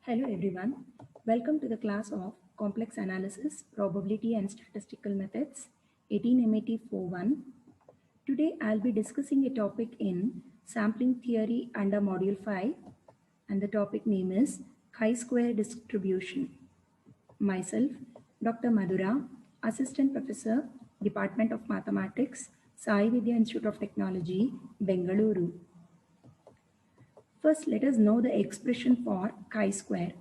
Hello everyone. Welcome to the class of Complex Analysis, Probability and Statistical Methods, 18 MAT 41. Today I'll be discussing a topic in Sampling Theory under Module 5, and the topic name is Chi-square distribution. Myself, Dr. Madhura, Assistant Professor, Department of Mathematics, Sai Vidya Institute of Technology, Bengaluru. First, let us know the expression for chi-square.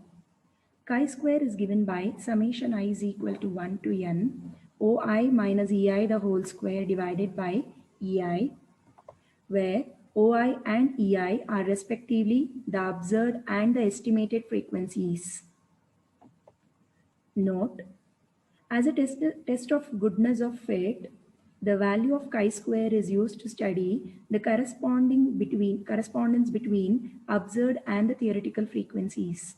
Chi-square is given by summation I is equal to 1 to n OI minus EI the whole square divided by EI, where OI and EI are respectively the observed and the estimated frequencies. Note, as a test of goodness of fit, the value of chi-square is used to study the correspondence between observed and the theoretical frequencies.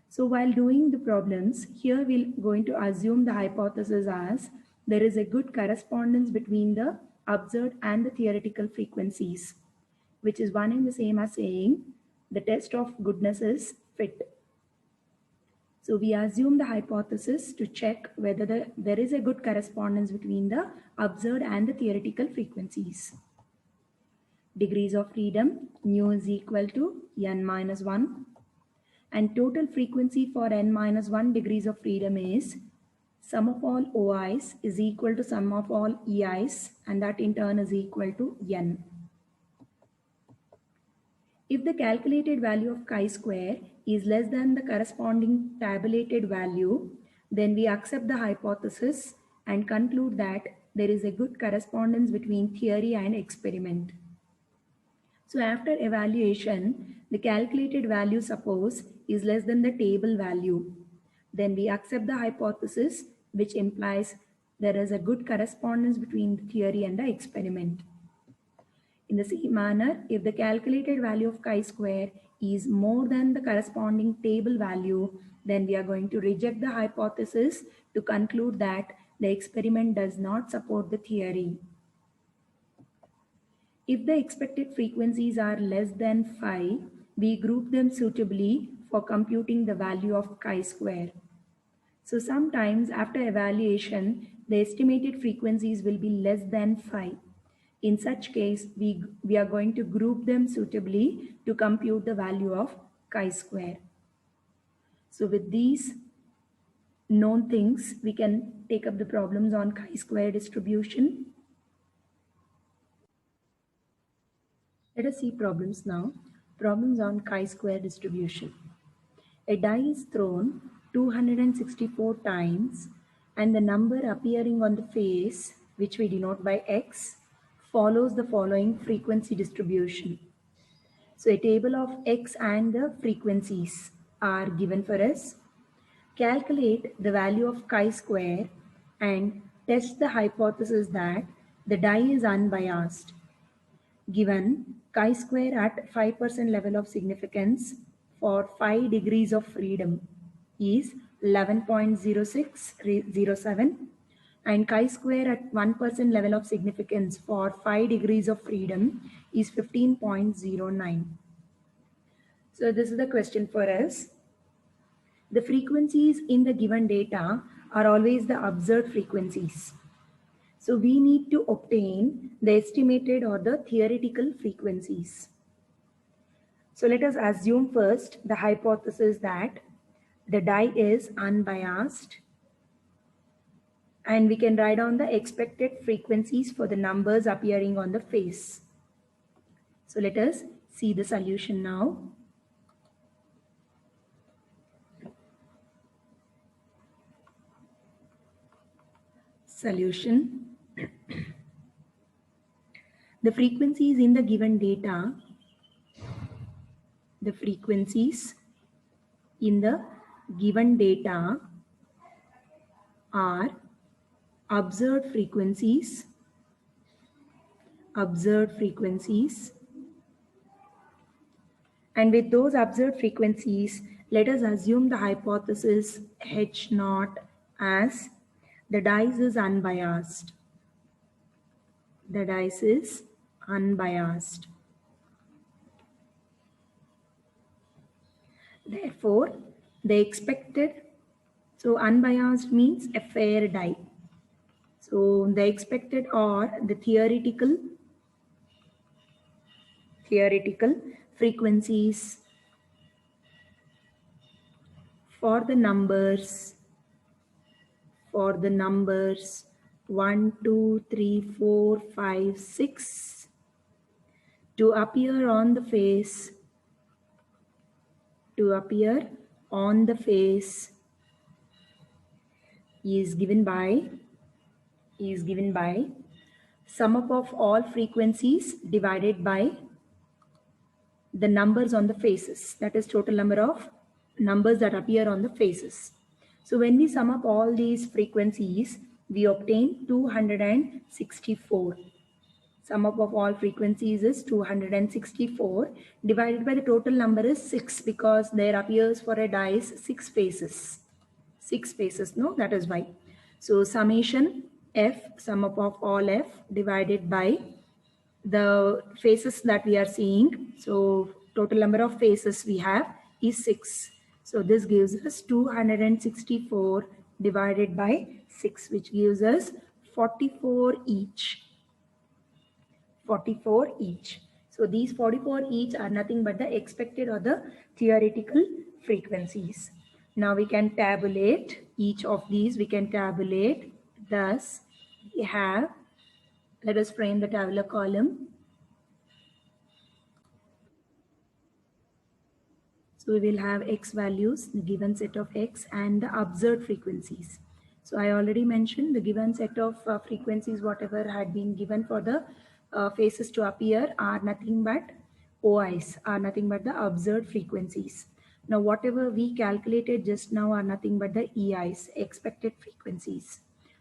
So while doing the problems, here we're going to assume the hypothesis as there is a good correspondence between the observed and the theoretical frequencies, which is one and the same as saying the test of goodness is fit. So we assume the hypothesis to check whether there is a good correspondence between the observed and the theoretical frequencies. Degrees of freedom, nu is equal to n minus 1. And total frequency for n minus 1 degrees of freedom is sum of all OIs is equal to sum of all EIs, and that in turn is equal to n. If the calculated value of chi-square is less than the corresponding tabulated value, then we accept the hypothesis and conclude that there is a good correspondence between theory and experiment. So after evaluation, the calculated value suppose is less than the table value. Then we accept the hypothesis, which implies there is a good correspondence between the theory and the experiment. In the same manner, if the calculated value of chi-square is more than the corresponding table value, then we are going to reject the hypothesis to conclude that the experiment does not support the theory. If the expected frequencies are less than 5, we group them suitably for computing the value of chi-square. So sometimes after evaluation, the estimated frequencies will be less than 5. In such case, we are going to group them suitably to compute the value of chi-square. So with these known things, we can take up the problems on chi-square distribution. Let us see problems now. Problems on chi-square distribution. A die is thrown 264 times and the number appearing on the face, which we denote by x, follows the following frequency distribution. So a table of x and the frequencies are given for us. Calculate the value of chi-square and test the hypothesis that the die is unbiased. Given chi-square at 5% level of significance for 5 degrees of freedom is 11.0607, and chi-square at 1% level of significance for 5 degrees of freedom is 15.09. So this is the question for us. The frequencies in the given data are always the observed frequencies. So we need to obtain the estimated or the theoretical frequencies. So let us assume first the hypothesis that the die is unbiased, and we can write down the expected frequencies for the numbers appearing on the face. So let us see the solution now. Solution. The frequencies in the given data, are observed frequencies, and with those observed frequencies, let us assume the hypothesis H naught as the dice is unbiased. Therefore, the expected, so unbiased means a fair die. So the expected or the theoretical frequencies for the numbers 1, 2, 3, 4, 5, 6 to appear on the face is given by sum up of all frequencies divided by the numbers on the faces, that is total number of numbers that appear on the faces. So when we sum up all these frequencies, we obtain 264. Sum up of all frequencies is 264 divided by the total number is 6, because there appears for a dice 6 faces. 6 faces, no, that is why. So summation f, sum up of all f divided by the faces that we are seeing. So total number of faces we have is 6. So this gives us 264 divided by 6, which gives us 44 each. 44 each. So these 44 each are nothing but the expected or the theoretical frequencies. Now we can tabulate each of these. We can tabulate. Thus, we have, let us frame the tabular column. So we will have x values, the given set of x, and the observed frequencies. So I already mentioned the given set of frequencies, whatever had been given for the phases to appear are nothing but OIs, are nothing but the observed frequencies. Now whatever we calculated just now are nothing but the EIs, expected frequencies.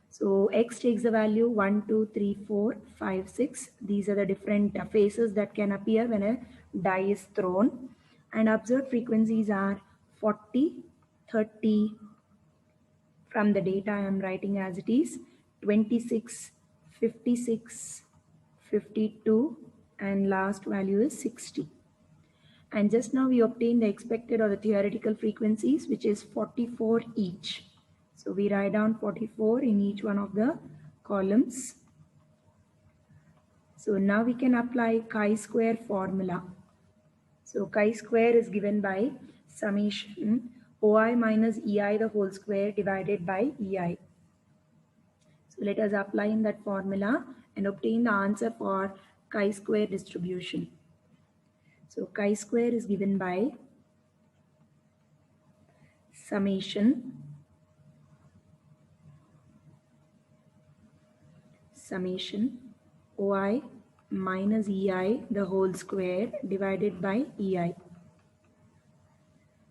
So x takes the value 1, 2, 3, 4, 5, 6. These are the different phases that can appear when a die is thrown. And observed frequencies are 40, 30, from the data I am writing as it is, 26, 56, 52, and last value is 60. And just now we obtained the expected or the theoretical frequencies, which is 44 each. So we write down 44 in each one of the columns. So now we can apply chi-square formula. So chi-square is given by summation OI minus EI the whole square divided by EI. So let us apply in that formula and obtain the answer for chi-square distribution. So chi-square is given by summation OI minus EI the whole square divided by EI.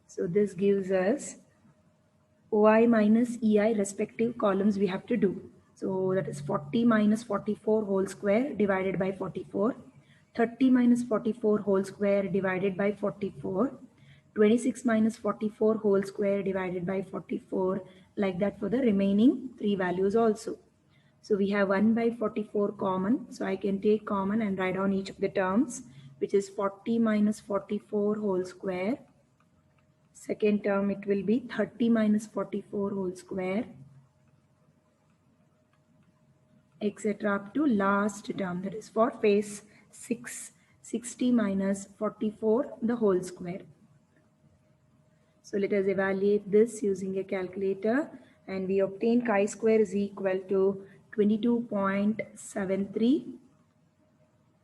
So this gives us OI minus EI respective columns we have to do. So that is 40 minus 44 whole square divided by 44, 30 minus 44 whole square divided by 44, 26 minus 44 whole square divided by 44, like that for the remaining 3 values also. So we have 1 by 44 common. So I can take common and write down each of the terms, which is 40 minus 44 whole square. Second term, it will be 30 minus 44 whole square, etc. up to last term, that is for phase 6, 60 minus 44 the whole square. So let us evaluate this using a calculator, and we obtain chi-square is equal to 22.73,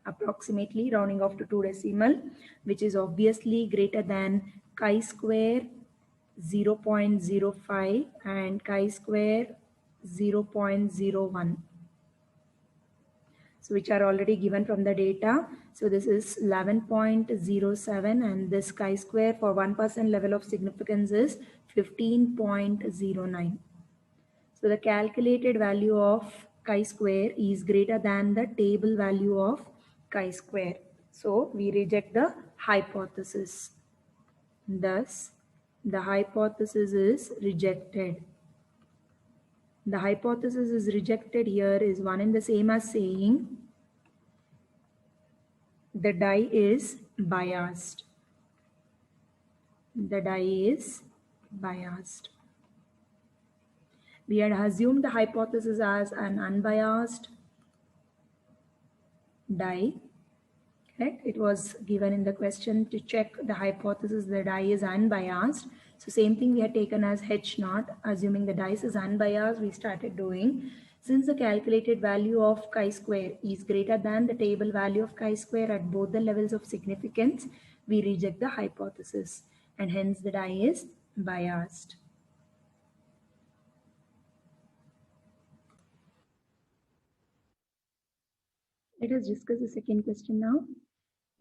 approximately rounding off to 2 decimal, which is obviously greater than chi-square 0.05 and chi-square 0.01. So which are already given from the data. So this is 11.07 and this chi-square for 1% level of significance is 15.09. So the calculated value of chi-square is greater than the table value of chi-square. So we reject the hypothesis. Thus, the hypothesis is rejected. The hypothesis is rejected here is one and the same as saying the die is biased. the dye is biased. We had assumed the hypothesis as an unbiased dye. Correct? It was given in the question to check the hypothesis the dye is unbiased. So same thing we had taken as H naught, assuming the dye is unbiased, we started doing. Since the calculated value of chi-square is greater than the table value of chi-square at both the levels of significance, we reject the hypothesis and hence the dye is biased. Let us discuss the second question now.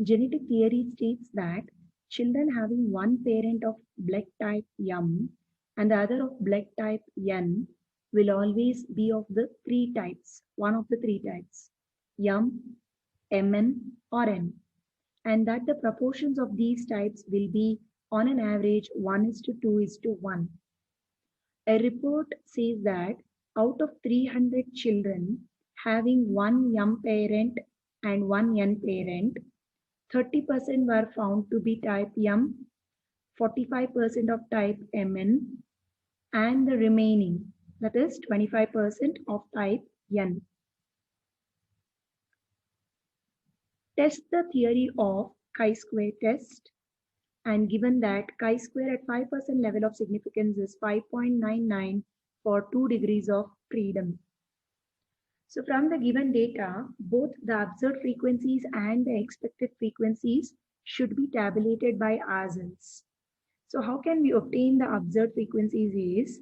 Genetic theory states that children having one parent of blood type M and the other of blood type N will always be of the three types, one of the three types, M, Mn or N, and that the proportions of these types will be on an average 1:2:1. A report says that out of 300 children having one M parent and one N parent, 30% were found to be type M, 45% of type Mn, and the remaining, that is 25% of type N. Test the theory of chi-square test, and given that chi-square at 5% level of significance is 5.99 for 2 degrees of freedom. So from the given data, both the observed frequencies and the expected frequencies should be tabulated by ourselves. So how can we obtain the observed frequencies is,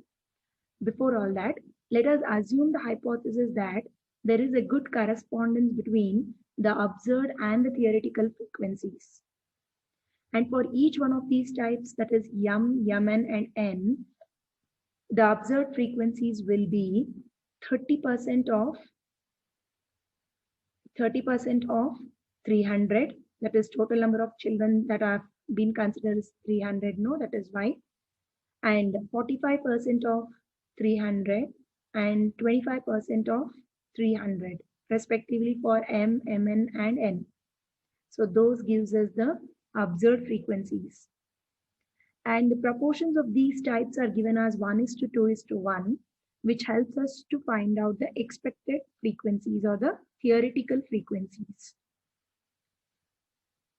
before all that, let us assume the hypothesis that there is a good correspondence between the observed and the theoretical frequencies. And for each one of these types, that is M, Mn, and N, the observed frequencies will be 30% of 300, that is total number of children that have been considered as 300, no, that is Y, and 45% of 300 and 25% of 300 respectively for M, Mn and N. So those gives us the observed frequencies. And the proportions of these types are given as 1:2:1, which helps us to find out the expected frequencies or the theoretical frequencies.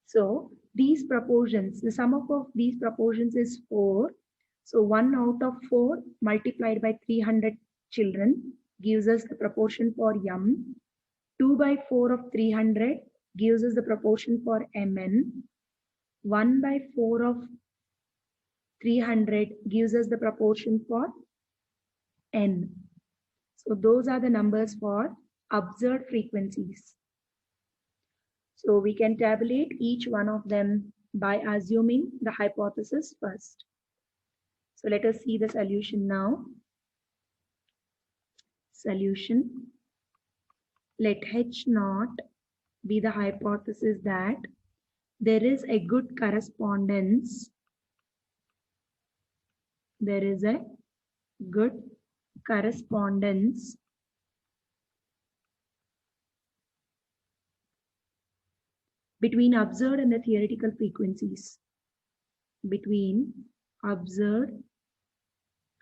So these proportions, the sum of these proportions is 4. So 1 out of 4 multiplied by 300 children gives us the proportion for M. 2/4 of 300 gives us the proportion for Mn. 1/4 of 300 gives us the proportion for N. So those are the numbers for observed frequencies. So we can tabulate each one of them by assuming the hypothesis first. So let us see the solution now. Solution. Let H naught be the hypothesis that there is a good correspondence. There is a good correspondence between observed and the theoretical frequencies. Between observed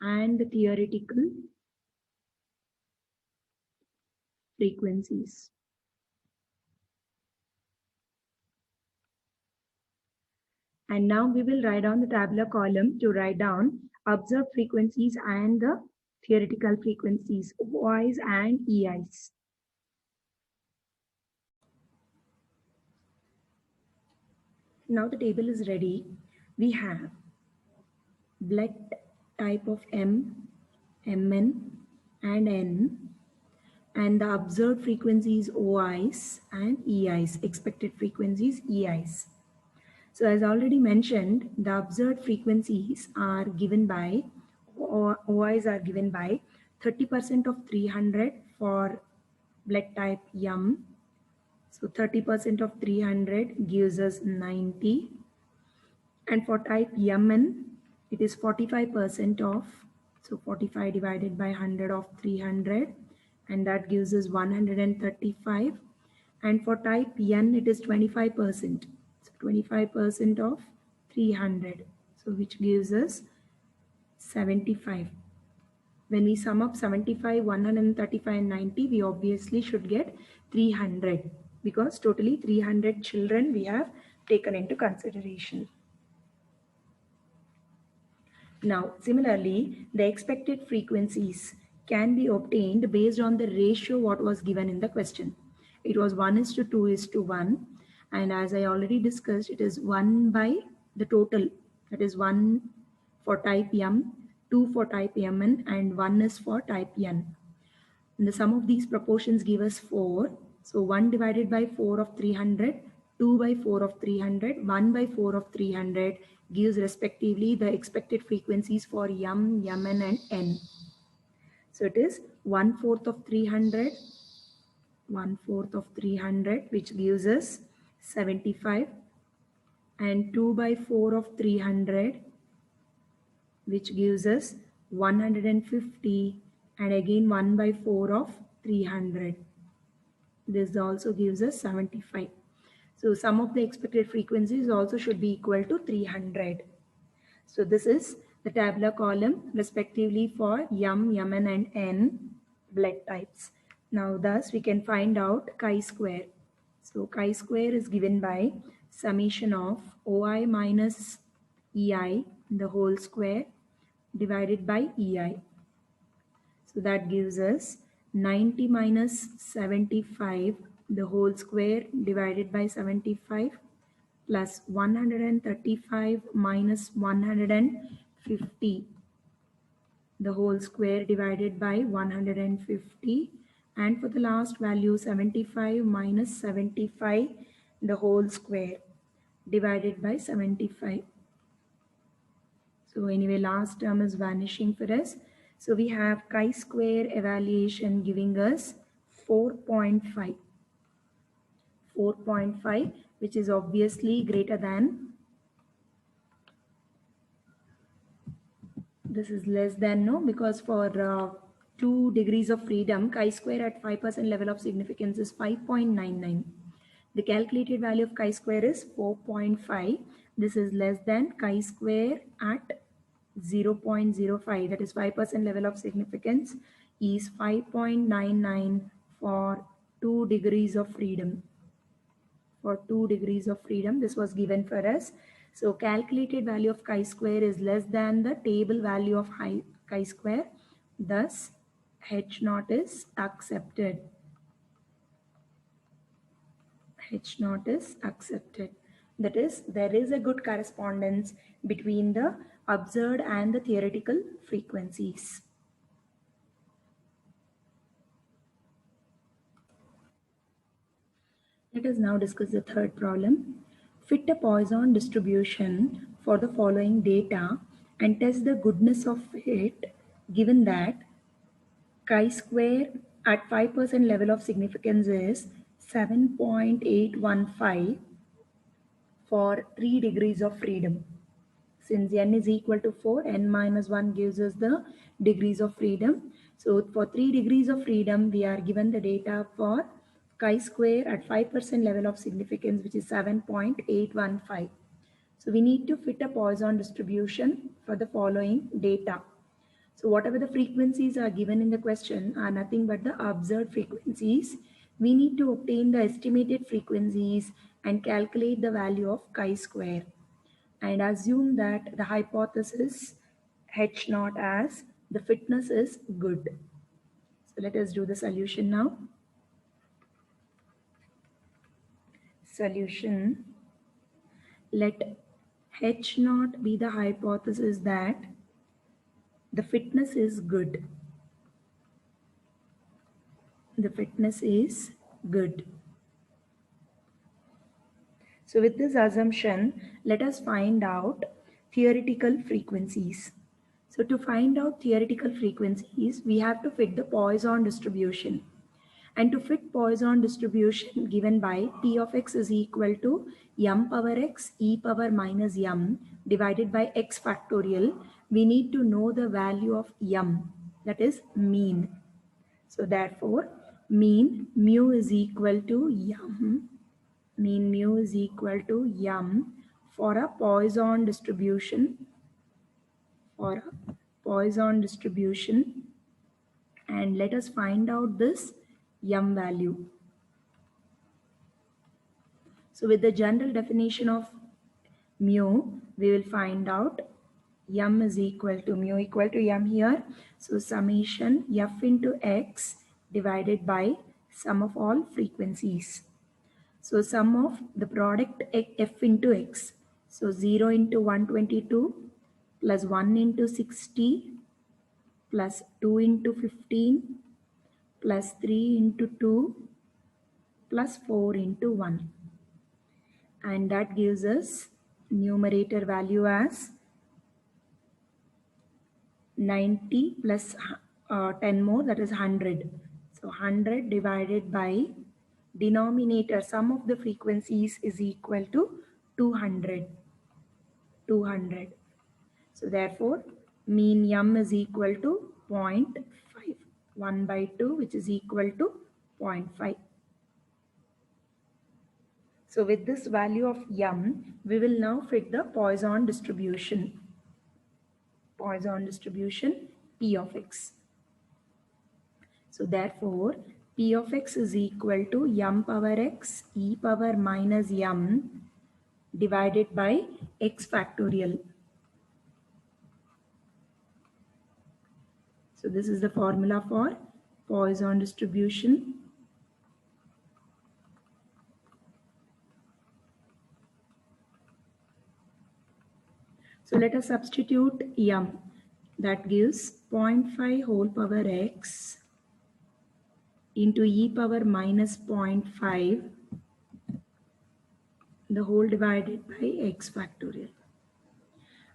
and the theoretical frequencies. And now we will write down the tabular column to write down observed frequencies and the theoretical frequencies, OIs and EIs. Now the table is ready. We have blood type of M, Mn and N, and the observed frequencies OIs and EIs, expected frequencies EIs. So as already mentioned, the observed frequencies are given by, or OIs are given by 30% of 300 for blood type M. So 30% of 300 gives us 90. And for type Mn, it is 45% of, so 45 divided by 100 of 300, and that gives us 135. And for type N, it is 25%. So 25% of 300. So which gives us 75. When we sum up 75, 135 and 90, we obviously should get 300 because totally 300 children we have taken into consideration. Now, similarly, the expected frequencies can be obtained based on the ratio what was given in the question. It was 1:2:1, and as I already discussed, it is 1 by the total. That is 1 for type M, 2 for type Mn, and 1 is for type N. And the sum of these proportions give us 4. So 1 divided by 4 of 300, 2 by 4 of 300, 1 by 4 of 300 gives respectively the expected frequencies for M, Mn and N. So it is 1/4 of 300, 1/4 of 300 which gives us 75, and 2 by 4 of 300 which gives us 150, and again 1 by 4 of 300. This also gives us 75. So sum of the expected frequencies also should be equal to 300. So this is the tabular column respectively for M, Mn and N blood types. Now thus we can find out chi-square. So chi-square is given by summation of OI minus EI the whole square divided by EI. So that gives us 90 minus 75 the whole square divided by 75 plus 135 minus 150 the whole square divided by 150, and for the last value 75 minus 75 the whole square divided by 75. So anyway, last term is vanishing for us. So we have chi-square evaluation giving us 4.5. 4.5, which is obviously greater than, this is less than, no, because for 2 degrees of freedom, chi-square at 5% level of significance is 5.99. The calculated value of chi-square is 4.5. This is less than chi-square at 0.05, that is 5% level of significance is 5.99 for 2 degrees of freedom. For 2 degrees of freedom, this was given for us. So calculated value of chi-square is less than the table value of chi-square. Thus, H0 is accepted. H0 is accepted. That is, there is a good correspondence between the observed and the theoretical frequencies. Let us now discuss the third problem. Fit a Poisson distribution for the following data and test the goodness of it given that chi-square at 5% level of significance is 7.815 for 3 degrees of freedom. Since n is equal to 4, n minus 1 gives us the degrees of freedom. So for 3 degrees of freedom, we are given the data for chi-square at 5% level of significance, which is 7.815. So we need to fit a Poisson distribution for the following data. So whatever the frequencies are given in the question are nothing but the observed frequencies. We need to obtain the estimated frequencies and calculate the value of chi-square and assume that the hypothesis H0 as the fitness is good. So let us do the solution now. Solution. Let H0 be the hypothesis that the fitness is good. The fitness is good. So with this assumption, let us find out theoretical frequencies. So to find out theoretical frequencies, we have to fit the Poisson distribution. And to fit Poisson distribution given by P of x is equal to m power x e power minus m divided by x factorial, we need to know the value of m, that is mean. So therefore, mean mu is equal to m. Mean mu is equal to m for a Poisson distribution for a Poisson distribution, and let us find out this m value. So with the general definition of mu, we will find out m is equal to mu equal to m here. So summation f into x divided by sum of all frequencies. So sum of the product f into x. So 0 into 122 plus 1 into 60 plus 2 into 15 plus 3 into 2 plus 4 into 1. And that gives us numerator value as 90 plus 10 more, that is 100. So 100 divided by denominator sum of the frequencies is equal to 200. 200. So therefore mean m is equal to 0.5. 1 by 2, which is equal to 0.5. So with this value of m, we will now fit the Poisson distribution. Poisson distribution P of x. So therefore, P of x is equal to m power x e power minus m divided by x factorial. So this is the formula for Poisson distribution. So let us substitute m. That gives 0.5 whole power x into e power minus 0.5 the whole divided by x factorial.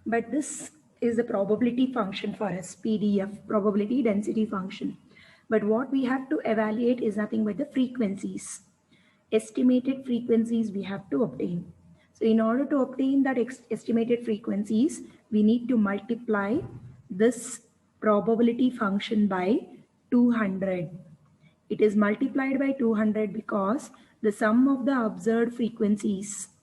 But this is the probability function for us, PDF, probability density function. But what we have to evaluate is nothing but the frequencies. Estimated frequencies we have to obtain. So in order to obtain that estimated frequencies, we need to multiply this probability function by 200. It is multiplied by 200 because the sum of the observed frequencies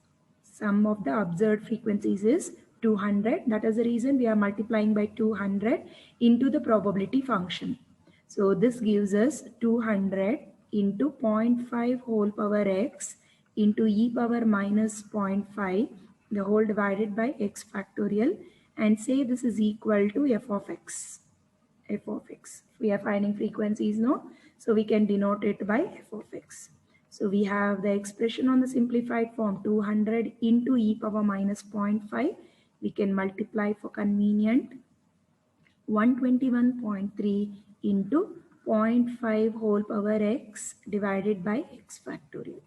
is 200. That is the reason we are multiplying by 200 into the probability function. So this gives us 200 into 0.5 whole power x into e power minus 0.5 the whole divided by x factorial, and say this is equal to f of x. F of x. We are finding frequencies, no? So we can denote it by f of x. So we have the expression on the simplified form 200 into e power minus 0.5. We can multiply for convenient 121.3 into 0.5 whole power x divided by x factorial.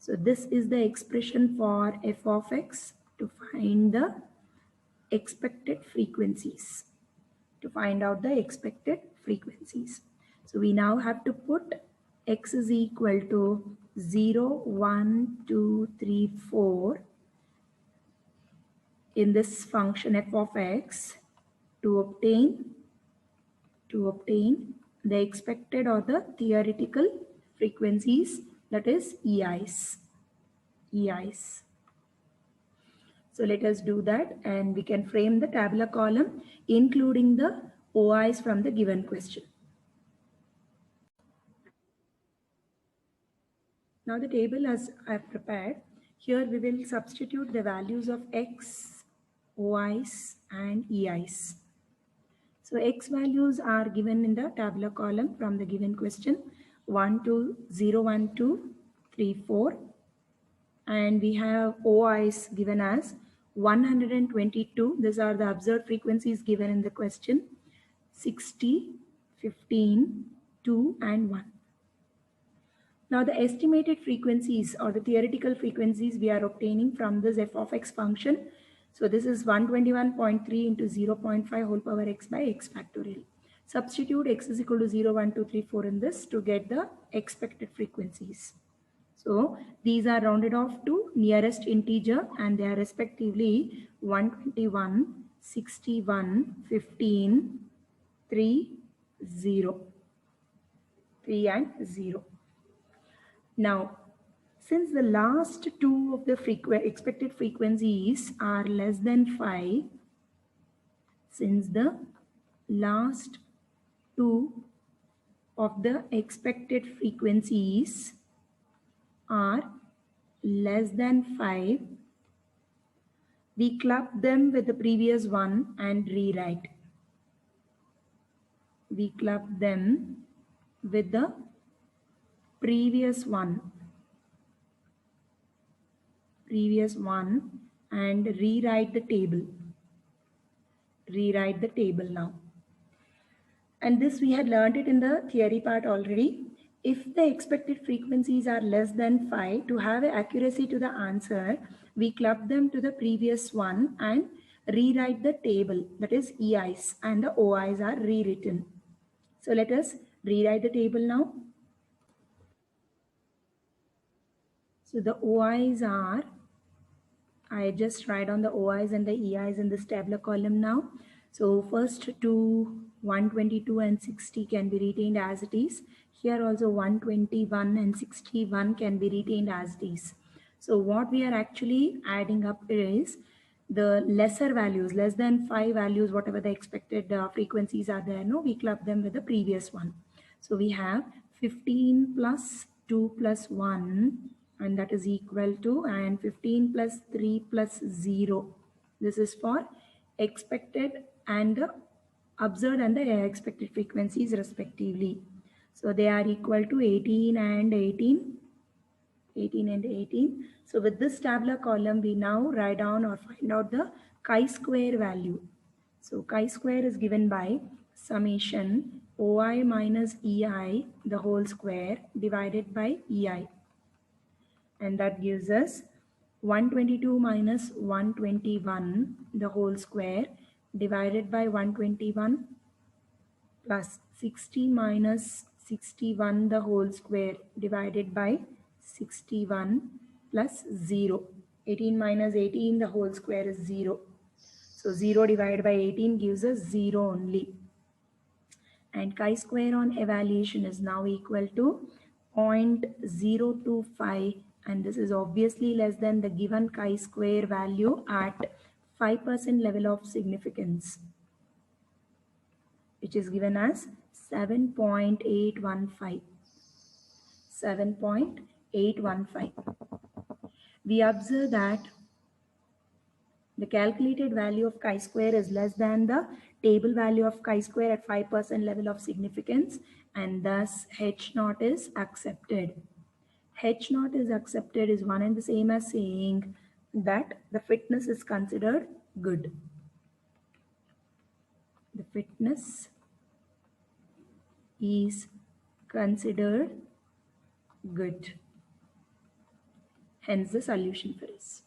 So this is the expression for f of x to find the expected frequencies. To find out the expected frequencies. So we now have to put x is equal to 0, 1, 2, 3, 4 in this function f of x to obtain the expected or the theoretical frequencies, that is EIs. So let us do that, and we can frame the tabular column including the OIs from the given question. Now the table as I have prepared, here we will substitute the values of x, OIs and EIs. So x values are given in the tabular column from the given question 1 to 0, 1, 2, 3, 4. And we have OIs given as 122. These are the observed frequencies given in the question 60, 15, 2 and 1. Now the estimated frequencies or the theoretical frequencies we are obtaining from this f of x function. So this is 121.3 into 0.5 whole power x by x factorial. Substitute x is equal to 0, 1, 2, 3, 4 in this to get the expected frequencies. So these are rounded off to nearest integer and they are respectively 121, 61, 15, 3, 0. 3 and 0. Now, since the last two of the expected frequencies are less than 5, since the last two of the expected frequencies are less than 5, we club them with the previous one and rewrite. We club them with the previous one and rewrite the table. Rewrite the table now. And this we had learned it in the theory part already. If the expected frequencies are less than 5, to have accuracy to the answer, we club them to the previous one and rewrite the table, that is EIs, and the OIs are rewritten. So let us rewrite the table now. So the OIs are, I just write on the OIs and the EIs in this tabular column now. So first two, 122 and 60 can be retained as it is. Here also 121 and 61 can be retained as it is. So what we are actually adding up is the lesser values, less than 5 values, whatever the expected frequencies are there, no, we club them with the previous one. So we have 15 plus 2 plus 1, and that is equal to, and 15 plus 3 plus 0. This is for expected and the observed and the expected frequencies respectively. So they are equal to 18 and 18. 18 and 18. So with this tabular column, we now write down or find out the chi-square value. So chi-square is given by summation OI minus EI the whole square divided by EI. And that gives us 122 minus 121 the whole square divided by 121 plus 60 minus 61 the whole square divided by 61 plus 0. 18 minus 18 the whole square is 0. So 0 divided by 18 gives us 0 only. And chi-square on evaluation is now equal to 0.025, and this is obviously less than the given chi-square value at 5% level of significance, which is given as 7.815. 7.815. We observe that the calculated value of chi-square is less than the table value of chi-square at 5% level of significance, and thus H naught is accepted. H naught is accepted is one and the same as saying that the fitness is considered good. The fitness is considered good. Hence the solution for us.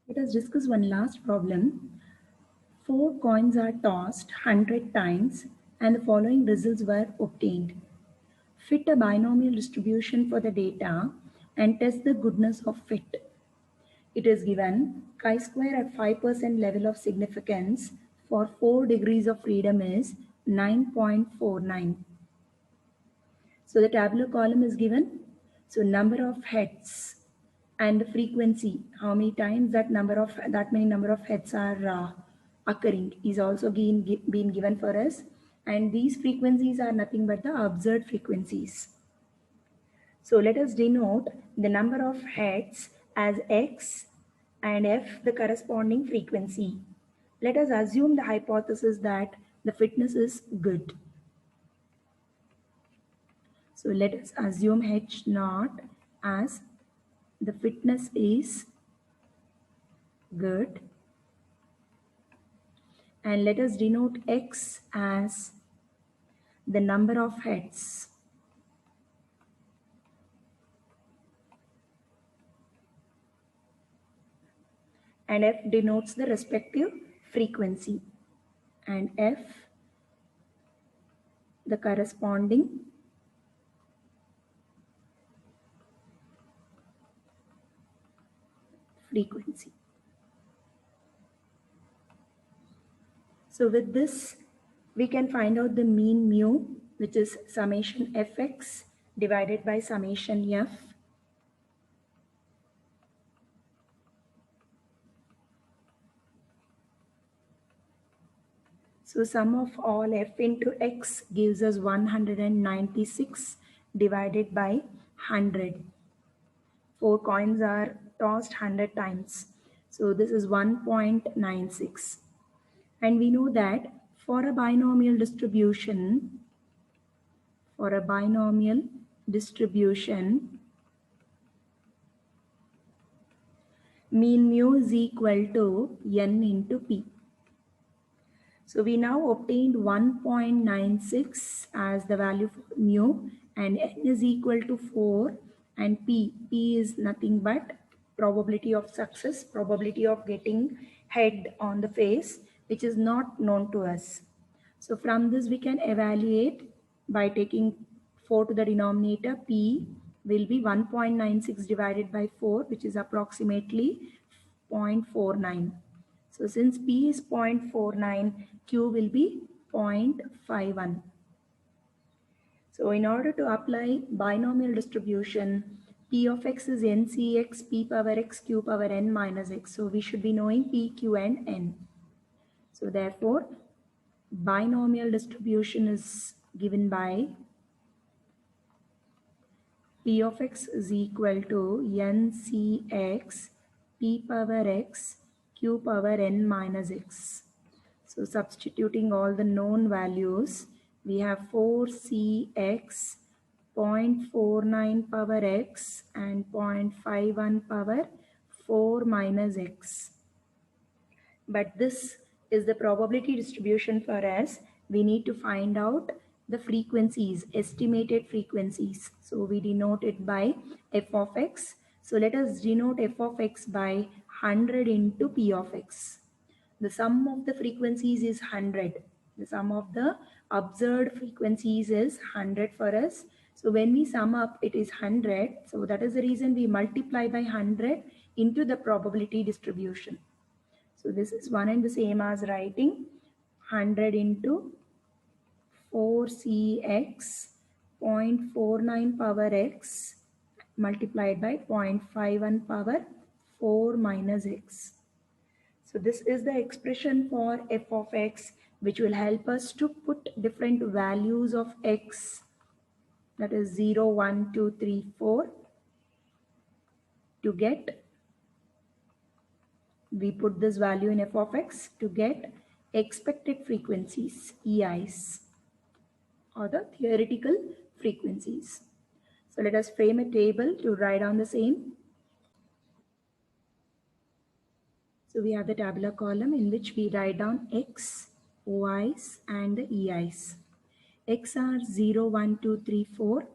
Let us discuss one last problem. 4 coins are tossed 100 times and the following results were obtained. Fit a binomial distribution for the data and test the goodness of fit. It is given chi-square at 5% level of significance for 4 degrees of freedom is 9.49. So the tabular column is given. So number of heads and the frequency, how many times that many number of heads are occurring is also being given for us. And these frequencies are nothing but the observed frequencies. So let us denote the number of heads as X and F the corresponding frequency. Let us assume the hypothesis that the fitness is good. So let us assume H naught as the fitness is good, and let us denote X as the number of heads. And F denotes the respective frequency, and F the corresponding frequency. So with this, we can find out the mean mu, which is summation Fx divided by summation F. So sum of all f into x gives us 196 divided by 100. 4 coins are tossed 100 times. So this is 1.96. And we know that for a binomial distribution, mean mu is equal to n into p. So we now obtained 1.96 as the value for mu, and n is equal to 4, and p is nothing but probability of success, probability of getting head on the face, which is not known to us. So from this we can evaluate by taking 4 to the denominator. P will be 1.96 divided by 4, which is approximately 0.49. So since P is 0.49, Q will be 0.51. So in order to apply binomial distribution, P of x is NCX, P power x, Q power n minus x. So we should be knowing P, Q and n. So therefore, binomial distribution is given by P of x is equal to NCX, P power x, Q power n minus x. So substituting all the known values, we have 4cx, 0.49 power x and 0.51 power 4 minus x. But this is the probability distribution for us. We need to find out the frequencies, estimated frequencies. So we denote it by f of x. So let us denote f of x by 100 into p of x. The sum of the frequencies is 100. The sum of the observed frequencies is 100 for us. So when we sum up, it is 100. So that is the reason we multiply by 100 into the probability distribution. So this is one and the same as writing 100 into 4cx, 0.49 power x multiplied by 0.51 power 4 minus x. So this is the expression for f of x, which will help us to put different values of x, that is 0, 1, 2, 3, 4, to get, we put this value in f of x to get expected frequencies, EIs, or the theoretical frequencies. So let us frame a table to write down the same. So we have the tabular column in which we write down x, OIs and the EIs. X are 0, 1, 2, 3, 4,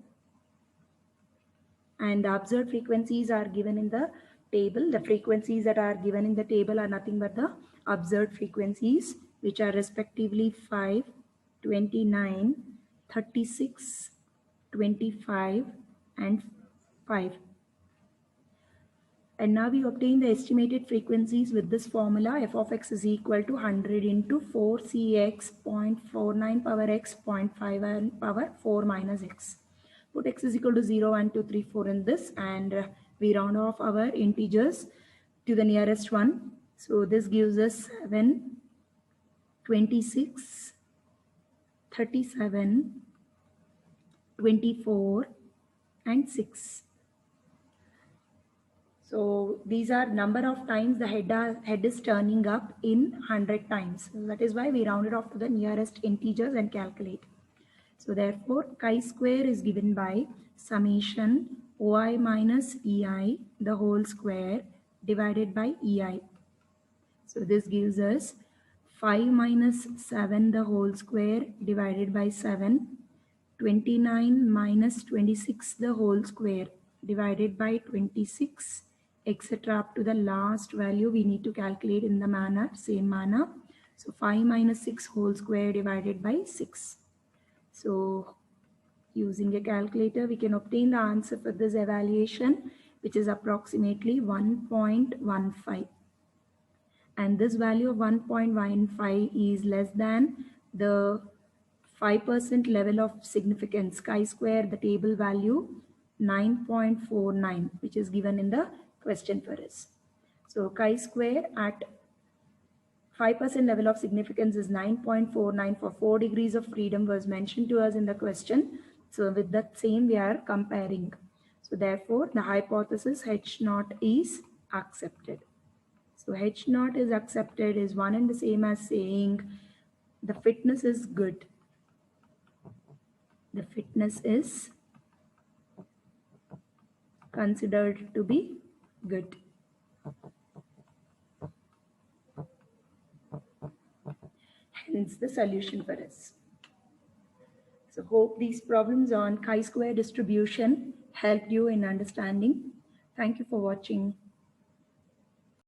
and the observed frequencies are given in the table. The frequencies that are given in the table are nothing but the observed frequencies, which are respectively 5, 29, 36, 25 and 5. And now we obtain the estimated frequencies with this formula. F of x is equal to 100 into 4cx, 0.49 power x, 0.51 power 4 minus x. Put x is equal to 0, 1, 2, 3, 4 in this, and we round off our integers to the nearest one. So this gives us 7, 26, 37, 24 and 6. So these are number of times the head is turning up in 100 times. So that is why we round it off to the nearest integers and calculate. So therefore, chi-square is given by summation OI minus EI the whole square divided by EI. So this gives us 5 minus 7 the whole square divided by 7, 29 minus 26 the whole square divided by 26, etc. up to the last value we need to calculate in the same manner. So 5 minus 6 whole square divided by 6. So using a calculator, we can obtain the answer for this evaluation, which is approximately 1.15. And this value of 1.15 is less than the 5% level of significance, chi-square, the table value 9.49, which is given in the question for us. So chi-square at 5% level of significance is 9.49 for 4 degrees of freedom was mentioned to us in the question. So with that same we are comparing. So therefore the hypothesis H naught is accepted. So H naught is accepted is one and the same as saying the fitness is good. The fitness is considered to be good. Hence the solution for us. So hope these problems on chi-square distribution helped you in understanding. Thank you for watching.